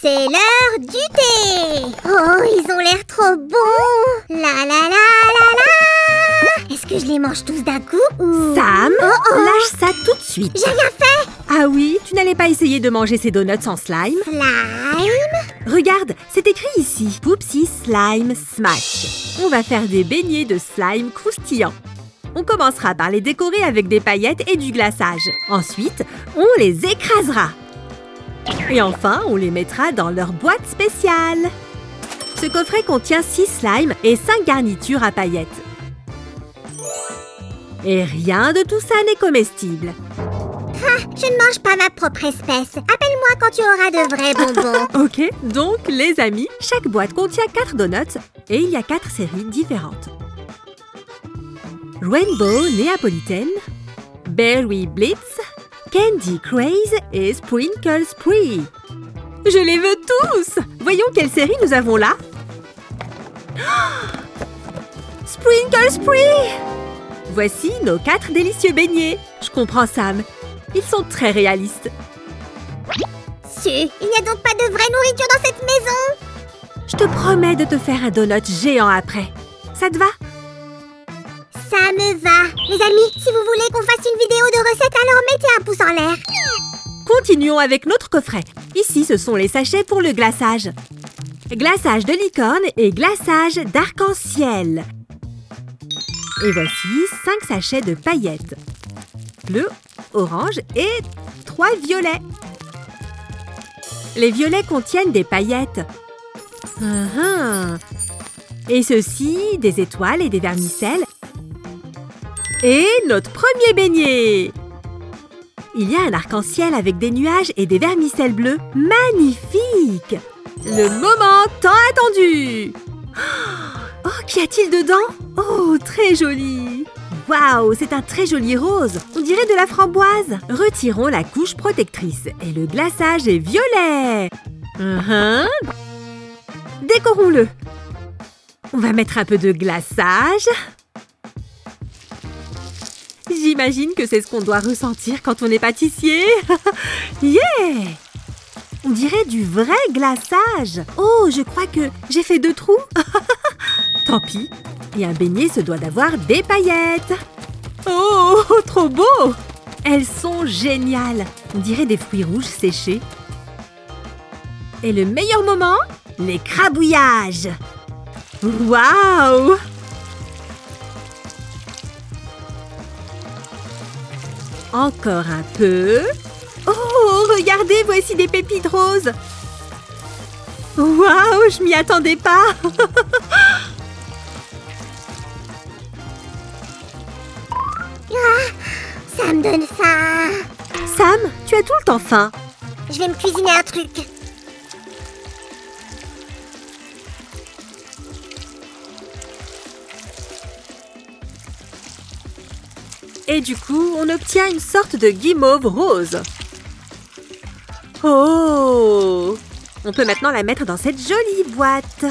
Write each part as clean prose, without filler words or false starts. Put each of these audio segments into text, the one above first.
C'est l'heure du thé. Oh, ils ont l'air trop bons. La la la la la. Est-ce que je les mange tous d'un coup ou... Sam, lâche ça tout de suite. J'ai rien fait. Ah oui, tu n'allais pas essayer de manger ces donuts sans slime? Slime. Regarde, c'est écrit ici. Poopsie Slime Smash. On va faire des beignets de slime croustillants. On commencera par les décorer avec des paillettes et du glaçage. Ensuite, on les écrasera. Et enfin, on les mettra dans leur boîte spéciale. Ce coffret contient 6 slimes et 5 garnitures à paillettes. Et rien de tout ça n'est comestible. Je ne mange pas ma propre espèce. Appelle-moi quand tu auras de vrais bonbons. Ok, donc les amis, chaque boîte contient 4 donuts et il y a 4 séries différentes. Rainbow Neapolitan, Berry Blitz, Candy Craze et Sprinkle Spree. Je les veux tous! Voyons quelle série nous avons là. Sprinkle Spree! Voici nos 4 délicieux beignets. Je comprends Sam. Ils sont très réalistes. Il n'y a donc pas de vraie nourriture dans cette maison. Je te promets de te faire un donut géant après. Ça te va? Ça me va. Les amis, si vous voulez qu'on fasse une vidéo de recette, alors mettez un pouce en l'air. Continuons avec notre coffret. Ici, ce sont les sachets pour le glaçage. Glaçage de licorne et glaçage d'arc-en-ciel. Et voici 5 sachets de paillettes. Bleu, orange et 3 violets. Les violets contiennent des paillettes. Et ceci, des étoiles et des vermicelles. Et notre premier beignet! Il y a un arc-en-ciel avec des nuages et des vermicelles bleues. Magnifique! Le moment tant attendu! Oh, qu'y a-t-il dedans? Oh, très joli! Waouh, c'est un très joli rose. On dirait de la framboise. Retirons la couche protectrice et le glaçage est violet. Décorons-le. On va mettre un peu de glaçage. J'imagine que c'est ce qu'on doit ressentir quand on est pâtissier. Yeah! On dirait du vrai glaçage. Oh, je crois que j'ai fait 2 trous. Tant pis. Et un beignet se doit d'avoir des paillettes. Oh, trop beau! Elles sont géniales. On dirait des fruits rouges séchés. Et le meilleur moment, les crabouillages. Waouh! Encore un peu. Oh, regardez, voici des pépites roses. Waouh, je m'y attendais pas. Ça me donne faim. Sam, tu as tout le temps faim. Je vais me cuisiner un truc. Et du coup, on obtient une sorte de guimauve rose. Oh! On peut maintenant la mettre dans cette jolie boîte.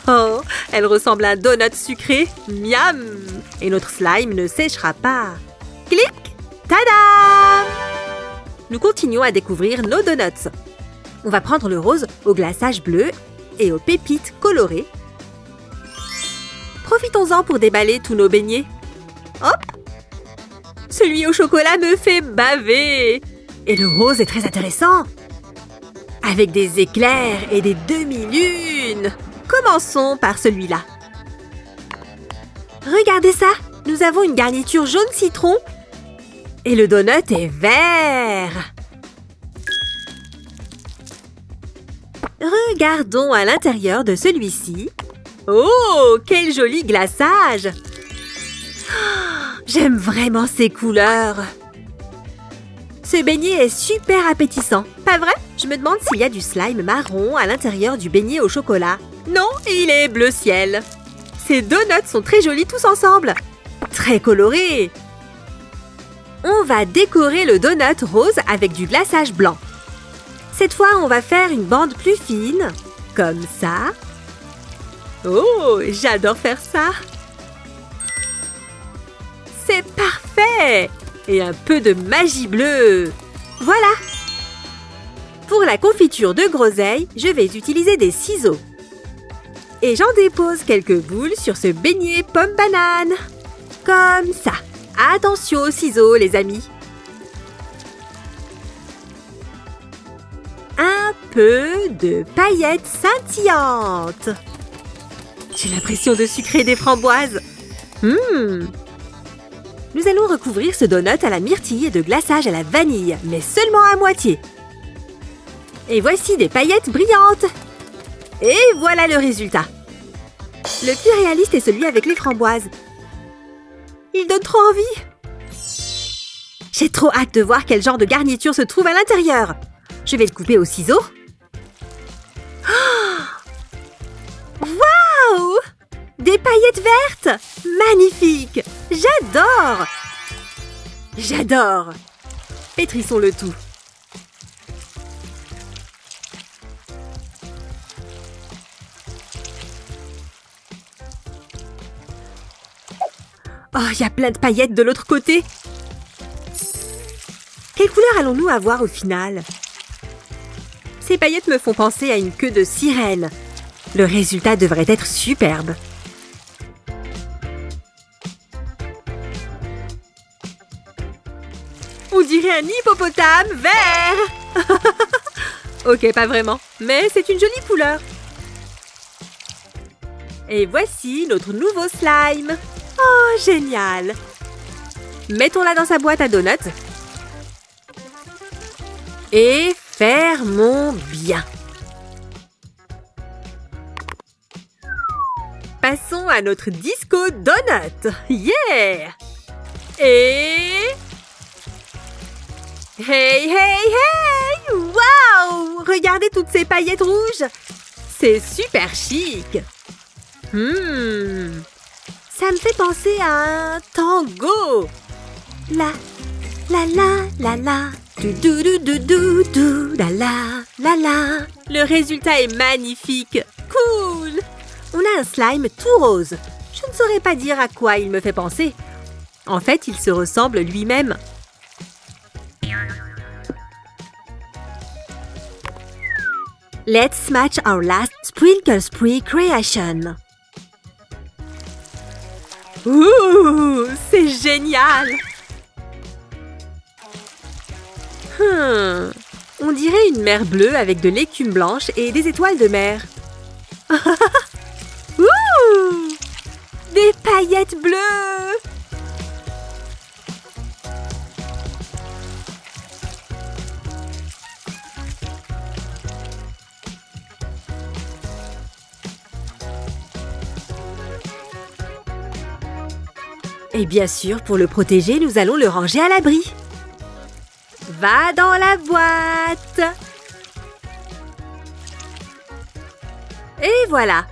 Oh, elle ressemble à un donut sucré. Miam! Et notre slime ne séchera pas. Clic! Tada! Nous continuons à découvrir nos donuts. On va prendre le rose au glaçage bleu et aux pépites colorées. Profitons-en pour déballer tous nos beignets. Hop! Celui au chocolat me fait baver. Et le rose est très intéressant. Avec des éclairs et des demi-lunes. Commençons par celui-là. Regardez ça! Nous avons une garniture jaune citron. Et le donut est vert. Regardons à l'intérieur de celui-ci. Oh, quel joli glaçage! J'aime vraiment ces couleurs. Ce beignet est super appétissant, pas vrai? Je me demande s'il y a du slime marron à l'intérieur du beignet au chocolat. Non, il est bleu ciel. Ces donuts sont très jolis tous ensemble. Très colorés. On va décorer le donut rose avec du glaçage blanc. Cette fois, on va faire une bande plus fine, comme ça. Oh, j'adore faire ça. C'est parfait! Et un peu de magie bleue. Voilà! Pour la confiture de groseille, je vais utiliser des ciseaux. Et j'en dépose quelques boules sur ce beignet pomme-banane. Comme ça. Attention aux ciseaux, les amis. Un peu de paillettes scintillantes. J'ai l'impression de sucrer des framboises. Nous allons recouvrir ce donut à la myrtille et de glaçage à la vanille, mais seulement à moitié. Et voici des paillettes brillantes. Et voilà le résultat. Le plus réaliste est celui avec les framboises. Il donne trop envie. J'ai trop hâte de voir quel genre de garniture se trouve à l'intérieur. Je vais le couper au ciseau. Oh! Waouh! Des paillettes vertes! Magnifique! J'adore! J'adore! Pétrissons le tout. Oh, il y a plein de paillettes de l'autre côté. Quelle couleur allons-nous avoir au final? Ces paillettes me font penser à une queue de sirène. Le résultat devrait être superbe. On dirait un hippopotame vert. Ok, pas vraiment, mais c'est une jolie couleur. Et voici notre nouveau slime. Oh, génial! Mettons-la dans sa boîte à donuts. Et fermons bien. Passons à notre disco donut. Yeah! Et... Hey, hey, hey! Waouh! Regardez toutes ces paillettes rouges. C'est super chic. Ça me fait penser à un tango. La, la, la, la, la. Du, du, du, du, du, du, la, la, la, la. Le résultat est magnifique. Cool. On a un slime tout rose. Je ne saurais pas dire à quoi il me fait penser. En fait, il se ressemble lui-même. Let's match our last sprinkle spree creation. Ouh, c'est génial! On dirait une mer bleue avec de l'écume blanche et des étoiles de mer. Ouh, des paillettes bleues! Et bien sûr, pour le protéger, nous allons le ranger à l'abri. Va dans la boîte. Et voilà.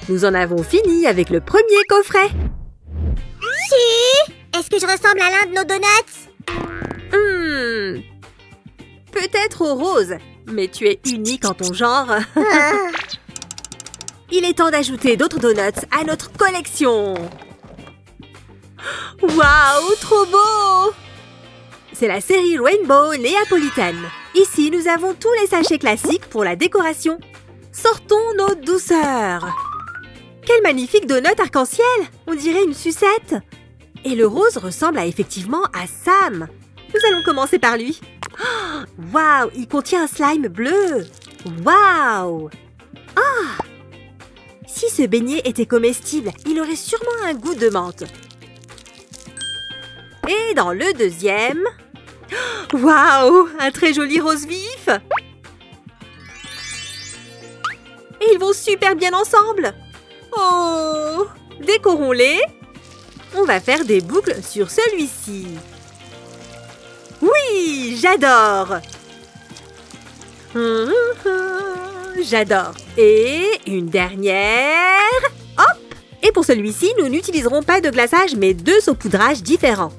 Nous en avons fini avec le premier coffret. Si! Est-ce que je ressemble à l'un de nos donuts? Peut-être au rose, mais tu es unique en ton genre. Il est temps d'ajouter d'autres donuts à notre collection. Waouh, trop beau! C'est la série Rainbow Néapolitaine. Ici, nous avons tous les sachets classiques pour la décoration. Sortons nos douceurs. Quel magnifique donut arc-en-ciel! On dirait une sucette. Et le rose ressemble effectivement à Sam. Nous allons commencer par lui. Waouh, il contient un slime bleu. Waouh! Ah! Si ce beignet était comestible, il aurait sûrement un goût de menthe. Et dans le deuxième... Waouh! Un très joli rose vif! Et ils vont super bien ensemble! Oh! Décorons-les! On va faire des boucles sur celui-ci. Oui! J'adore! J'adore! Et une dernière... Hop! Et pour celui-ci, nous n'utiliserons pas de glaçage, mais 2 saupoudrages différents.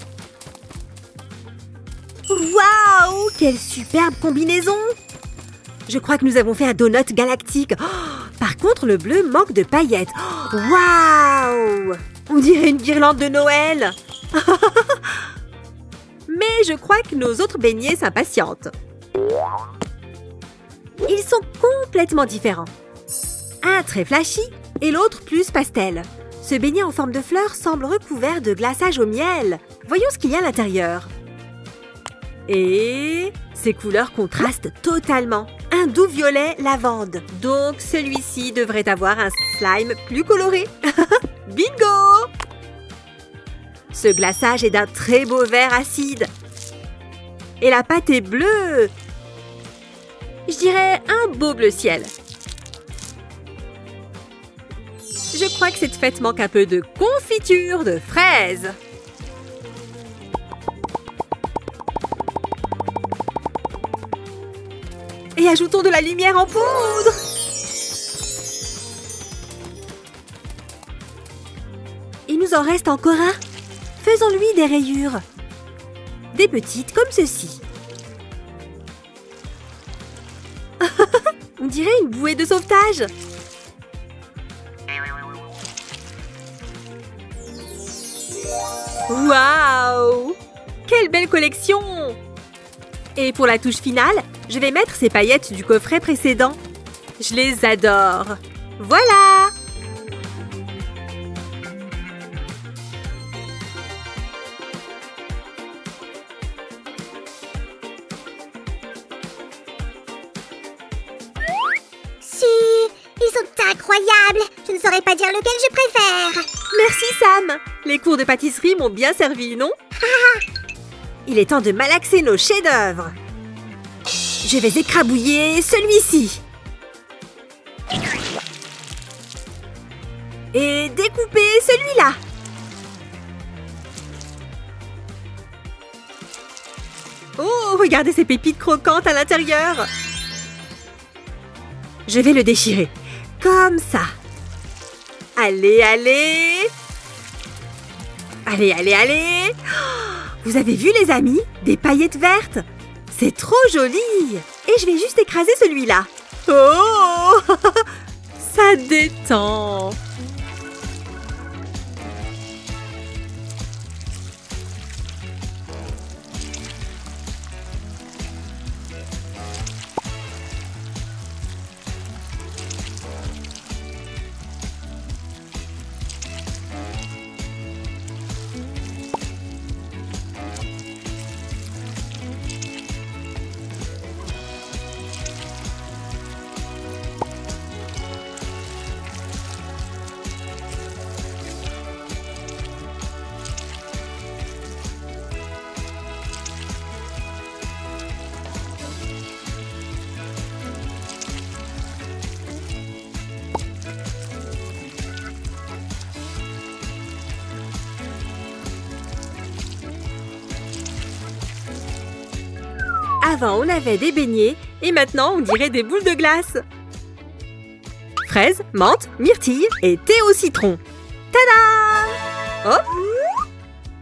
Waouh! Quelle superbe combinaison! Je crois que nous avons fait un donut galactique. Oh, par contre, le bleu manque de paillettes. Oh, waouh! On dirait une guirlande de Noël. Mais je crois que nos autres beignets s'impatientent. Ils sont complètement différents. Un très flashy et l'autre plus pastel. Ce beignet en forme de fleur semble recouvert de glaçage au miel. Voyons ce qu'il y a à l'intérieur. Et ces couleurs contrastent totalement. Un doux violet lavande. Donc celui-ci devrait avoir un slime plus coloré. Bingo! Ce glaçage est d'un très beau vert acide. Et la pâte est bleue. Je dirais un beau bleu ciel. Je crois que cette fête manque un peu de confiture de fraises. Et ajoutons de la lumière en poudre. Il nous en reste encore un. Faisons-lui des rayures. Des petites comme ceci. On dirait une bouée de sauvetage. Waouh! Quelle belle collection! Et pour la touche finale, je vais mettre ces paillettes du coffret précédent. Je les adore. Voilà! Si, ils sont incroyables. Je ne saurais pas dire lequel je préfère. Merci Sam! Les cours de pâtisserie m'ont bien servi, non? Il est temps de malaxer nos chefs-d'œuvre. Je vais écrabouiller celui-ci. Et découper celui-là. Oh, regardez ces pépites croquantes à l'intérieur. Je vais le déchirer. Comme ça. Allez, allez. Allez, allez, allez. Vous avez vu, les amis? Des paillettes vertes. C'est trop joli. Et je vais juste écraser celui-là. Oh. Ça détend. Avant, on avait des beignets et maintenant, on dirait des boules de glace. Fraises, menthe, myrtille et thé au citron. Tada! Hop!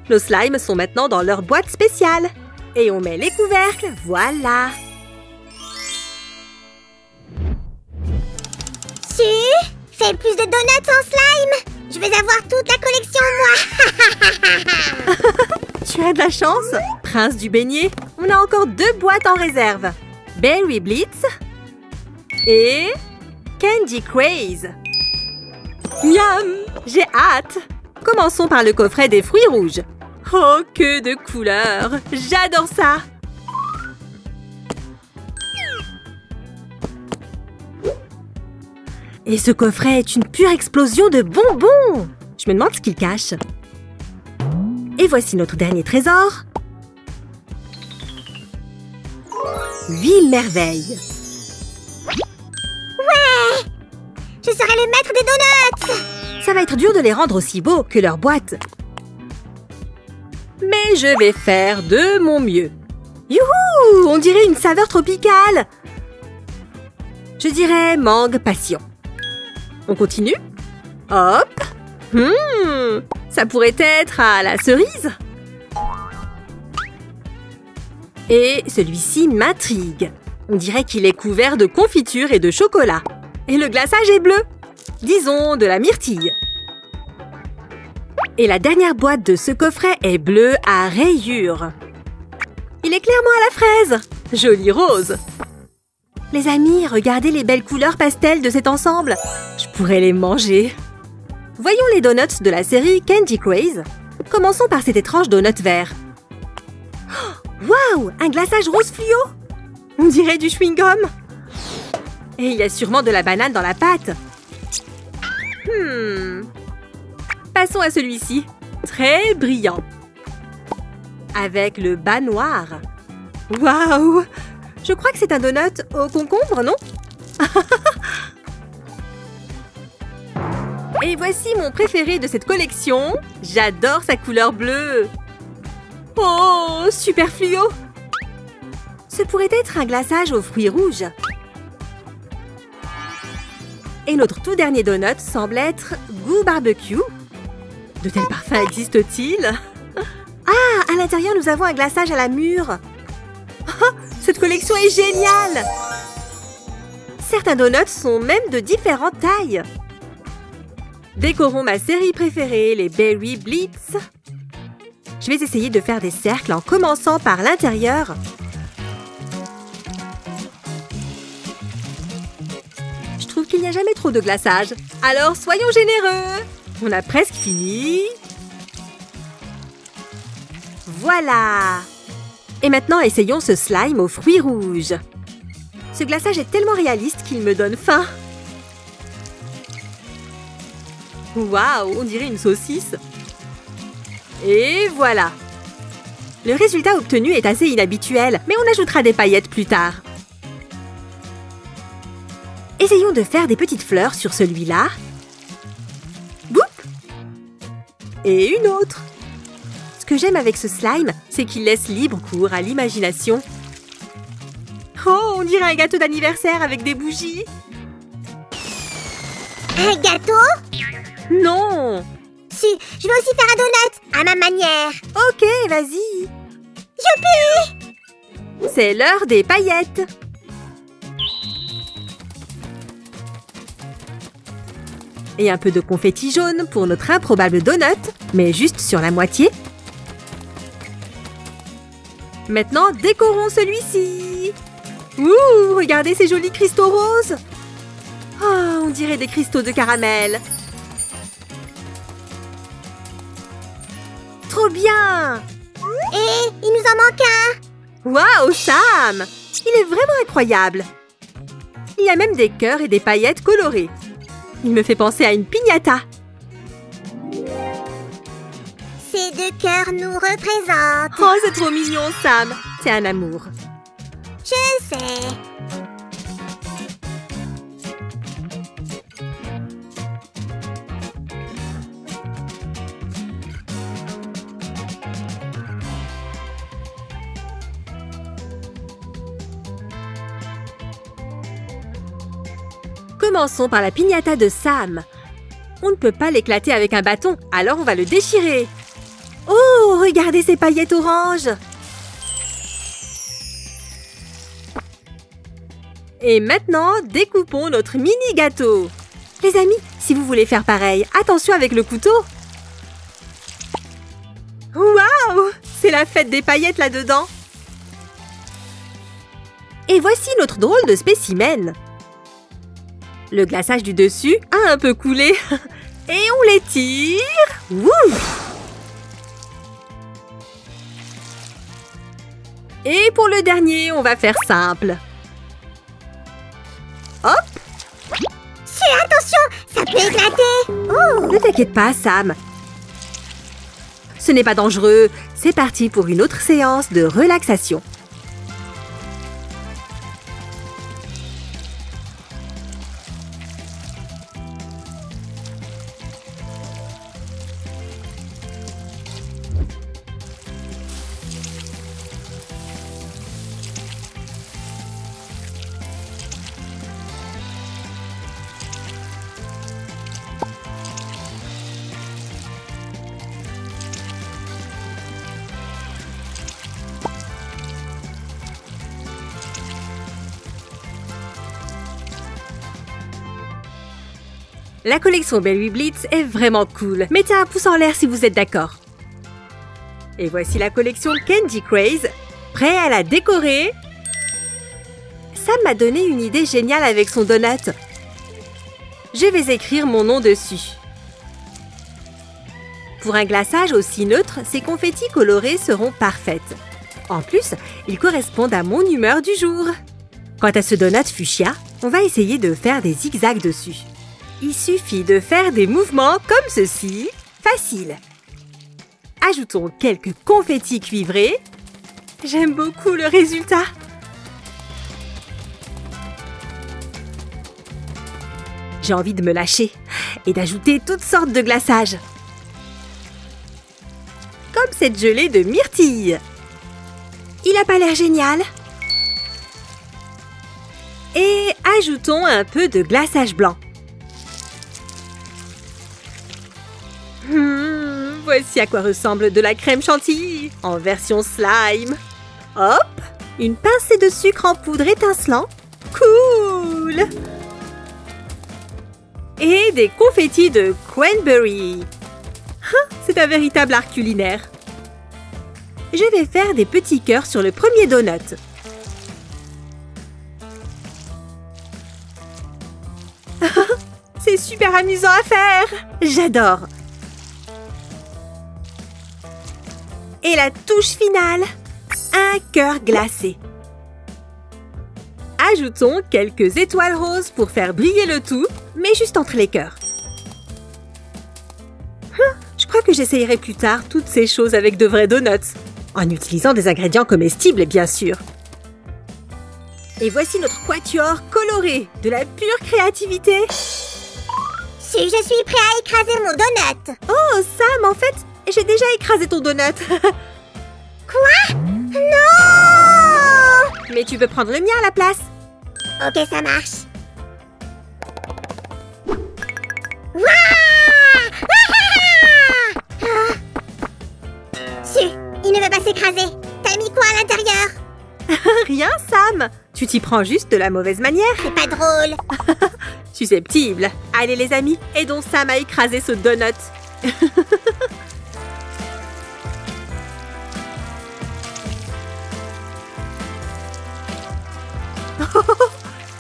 Nos slimes sont maintenant dans leur boîte spéciale. Et on met les couvercles, voilà. Si, fais plus de donuts en slime. Je vais avoir toute la collection, moi. Tu as de la chance, prince du beignet. On a encore 2 boîtes en réserve. Berry Blitz et Candy Craze. Miam! J'ai hâte. Commençons par le coffret des fruits rouges. Oh, que de couleurs! J'adore ça! Et ce coffret est une pure explosion de bonbons! Je me demande ce qu'il cache. Et voici notre dernier trésor. 8 merveilles. Ouais! Je serai le maître des donuts! Ça va être dur de les rendre aussi beaux que leur boîte. Mais je vais faire de mon mieux. Youhou! On dirait une saveur tropicale. Je dirais mangue passion. On continue? Hop! Ça pourrait être à la cerise. Et celui-ci m'intrigue. On dirait qu'il est couvert de confiture et de chocolat. Et le glaçage est bleu. Disons de la myrtille. Et la dernière boîte de ce coffret est bleue à rayures. Il est clairement à la fraise. Joli rose. Les amis, regardez les belles couleurs pastel de cet ensemble. Je pourrais les manger. Voyons les donuts de la série Candy Craze. Commençons par cet étrange donut vert. Waouh, un glaçage rose fluo. On dirait du chewing-gum. Et il y a sûrement de la banane dans la pâte. Passons à celui-ci. Très brillant. Avec le bas noir. Waouh! Je crois que c'est un donut au concombre, non? Et voici mon préféré de cette collection. J'adore sa couleur bleue. Oh, super fluo! Ce pourrait être un glaçage aux fruits rouges. Et notre tout dernier donut semble être goût barbecue. De tels parfums existent-ils? Ah, à l'intérieur, nous avons un glaçage à la mûre. Oh, cette collection est géniale! Certains donuts sont même de différentes tailles. Décorons ma série préférée, les Berry Blitz. Je vais essayer de faire des cercles en commençant par l'intérieur. Je trouve qu'il n'y a jamais trop de glaçage. Alors, soyons généreux! On a presque fini. Voilà! Et maintenant, essayons ce slime aux fruits rouges. Ce glaçage est tellement réaliste qu'il me donne faim. Waouh, on dirait une saucisse. Et voilà! Le résultat obtenu est assez inhabituel, mais on ajoutera des paillettes plus tard. Essayons de faire des petites fleurs sur celui-là. Boum! Et une autre. Ce que j'aime avec ce slime, c'est qu'il laisse libre cours à l'imagination. Oh, on dirait un gâteau d'anniversaire avec des bougies. Un gâteau? Non! Si, je vais aussi faire un donut, à ma manière. Ok, vas-y. Youpi! C'est l'heure des paillettes. Et un peu de confetti jaune pour notre improbable donut, mais juste sur la moitié. Maintenant, décorons celui-ci. Ouh, regardez ces jolis cristaux roses. Oh, on dirait des cristaux de caramel. Trop bien! Et il nous en manque un. Waouh, Sam! Il est vraiment incroyable. Il y a même des cœurs et des paillettes colorées. Il me fait penser à une piñata. Ces deux cœurs nous représentent. Oh, c'est trop mignon, Sam. C'est un amour. Je sais. Commençons par la piñata de Sam. On ne peut pas l'éclater avec un bâton, alors on va le déchirer. Oh, regardez ces paillettes oranges! Et maintenant, découpons notre mini gâteau. Les amis, si vous voulez faire pareil, attention avec le couteau. Waouh! C'est la fête des paillettes là-dedans. Et voici notre drôle de spécimen. Le glaçage du dessus a un peu coulé. Et on l'étire. Wouh! Et pour le dernier, on va faire simple. Hop! Attention, ça peut éclater. Oh! Ne t'inquiète pas, Sam. Ce n'est pas dangereux. C'est parti pour une autre séance de relaxation. La collection Berry Blitz est vraiment cool. Mettez un pouce en l'air si vous êtes d'accord. Et voici la collection Candy Craze. Prêt à la décorer? Sam m'a donné une idée géniale avec son donut. Je vais écrire mon nom dessus. Pour un glaçage aussi neutre, ces confettis colorés seront parfaites. En plus, ils correspondent à mon humeur du jour. Quant à ce donut fuchsia, on va essayer de faire des zigzags dessus. Il suffit de faire des mouvements comme ceci. Facile. Ajoutons quelques confettis cuivrés. J'aime beaucoup le résultat. J'ai envie de me lâcher et d'ajouter toutes sortes de glaçages. Comme cette gelée de myrtille. Il n'a pas l'air génial. Et ajoutons un peu de glaçage blanc. Voici à quoi ressemble de la crème chantilly en version slime. Hop, une pincée de sucre en poudre étincelant. Cool! Et des confettis de cranberry. C'est un véritable art culinaire. Je vais faire des petits cœurs sur le premier donut. C'est super amusant à faire. J'adore. Et la touche finale, un cœur glacé. Ajoutons quelques étoiles roses pour faire briller le tout, mais juste entre les cœurs. Je crois que j'essayerai plus tard toutes ces choses avec de vrais donuts, en utilisant des ingrédients comestibles, bien sûr. Et voici notre quatuor coloré, de la pure créativité. Si je suis prêt à écraser mon donut. Oh, Sam, en fait, j'ai déjà écrasé ton donut. Quoi? Non! Mais tu peux prendre le mien à la place. Ok, ça marche. Su, il ne veut pas s'écraser. T'as mis quoi à l'intérieur? Rien, Sam. Tu t'y prends juste de la mauvaise manière. C'est pas drôle. Susceptible. Allez les amis, aidons Sam à écraser ce donut.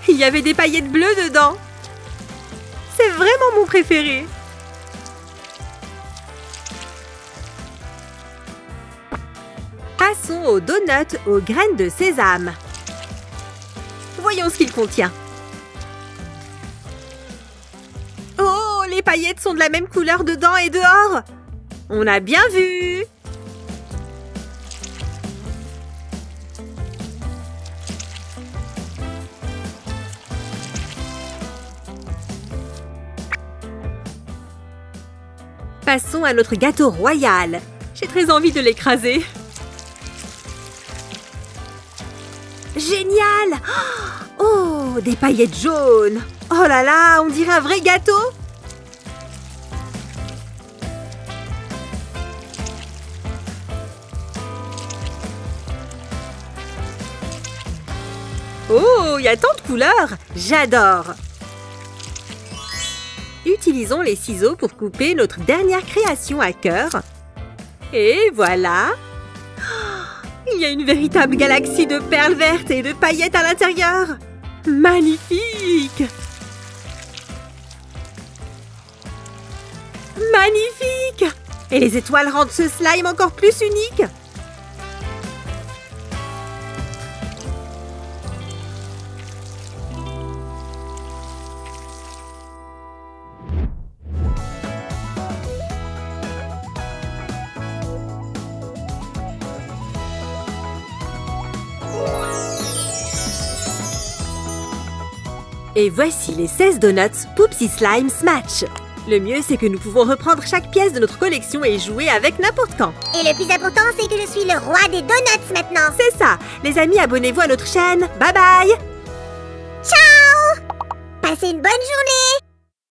Il y avait des paillettes bleues dedans. C'est vraiment mon préféré. Passons au donut aux graines de sésame. Voyons ce qu'il contient. Oh, les paillettes sont de la même couleur dedans et dehors. On a bien vu. Passons à notre gâteau royal. J'ai très envie de l'écraser. Génial! Oh, des paillettes jaunes! Oh là là, on dirait un vrai gâteau! Oh, il y a tant de couleurs! J'adore! Utilisons les ciseaux pour couper notre dernière création à cœur. Et voilà! Il y a une véritable galaxie de perles vertes et de paillettes à l'intérieur. Magnifique! Magnifique! Et les étoiles rendent ce slime encore plus unique. Et voici les 16 donuts Poopsie Slime Smash. Le mieux, c'est que nous pouvons reprendre chaque pièce de notre collection et jouer avec n'importe quand. Et le plus important, c'est que je suis le roi des donuts maintenant. C'est ça. Les amis, abonnez-vous à notre chaîne. Bye bye. Ciao! Passez une bonne journée.